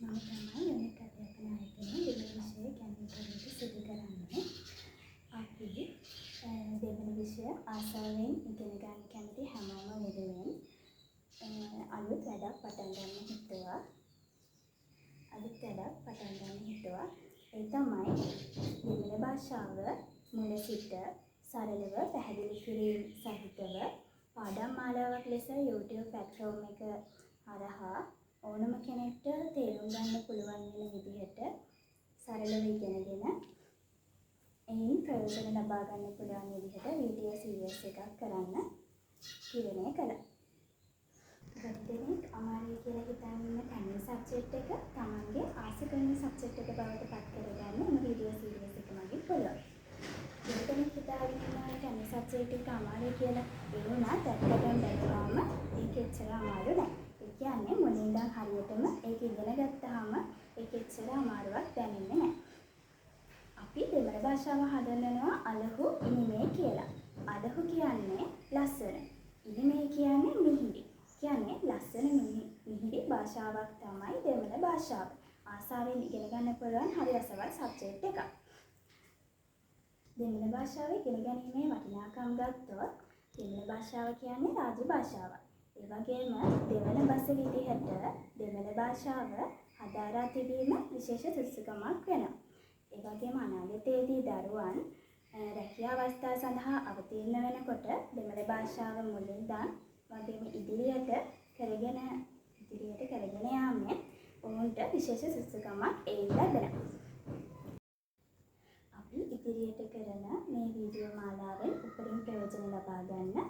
මම තමයි යුනිට් අධ්‍යාපන ආයතනයේ දෙවන විෂය ගැඹුරු කටයුතු සිදු කරන්නේ. අපි දෙවන විෂය ආසාවෙන් ඉගෙන ගන්න කැමති හැමෝම වෙනුවෙන් අලුත් වැඩක් පටන් ගන්න හිතුවා. ඒ තමයි දෙමළ භාෂාව මුල සිට සරලව පැහැදිලි කිරීම සහිතව පාඩම් මාලාවක් ලෙස YouTube platform එක හරහා ඕනම කෙනෙක්ට තේරුම් ගන්න පුළුවන් වෙන විදිහට සරලව ඉගෙනගෙන එයින් ප්‍රයෝජන ලබා ගන්න පුළුවන් විදිහට වීඩියෝ සීරීස් එකක් කරන්න තීරණය කළා. ගොඩනෙක් අමාරුයි කියලා හිතන් ඉන්න තනිය සබ්ජෙක්ට් එක තමන්ගේ ආස කරන සබ්ජෙක්ට් එක බවට පත් කරගන්න මේ වීඩියෝ සීරීස් එක මගින් පුළුවන්. ගොඩනෙක් හිතාගෙන ඉන්නවා තනිය සබ්ජෙක්ට් එක අමාරුයි කියලා ඒ වුණත් ඇත්තටම බැලුවාම ඒක එච්චර අමාරු නෑ. ඒ කියන්නේ මුලින් ඉඳන් හරියටම ඒක ඉගෙන ගත්තාම ඒක එච්චර අමාරුවක් දැනෙන්නේ නෑ. අපි දෙමළ භාෂාව හඳුන්වනවා අලහු ඉනිමේ කියලා. අලහු කියන්නේ ලස්සන. ඉනිමේ කියන්නේ මිහිරි. කියන්නේ ලස්සන මිහිරි භාෂාවක් තමයි දෙමළ භාෂාව. ආසාවෙන් ඉගෙන ගන්න පුළුවන් හරි රසවත් සබ්ජෙක්ට් එකක්. දෙමළ භාෂාව ඉගෙන ගැනීමේ වටිනාකම් ගත්තොත් දෙමළ භාෂාව කියන්නේ රාජ්‍ය භාෂාවක්. ඒ වගේම දෙවන බස විදිහට දෙමළ භාෂාව හදාරා තිබීම විශේෂ සුදුසුකමක් වෙනවා. ඒ වගේම අනාගතයේදී දරුවන් රැකියා අවස්ථා සඳහා අවතීර්ණ වෙනකොට දෙමළ භාෂාව මුලින් ඉඳන් වගේම ඉදිරියට කරගෙන යාමේ ඔවුන්ට විශේෂ සුදුසුකමක් ඒ ලැබෙනවා. අපි ඉදිරියට කරන මේ වීඩියෝ මාලාවෙන් උපරිම ප්‍රයෝජන ලබා ගන්න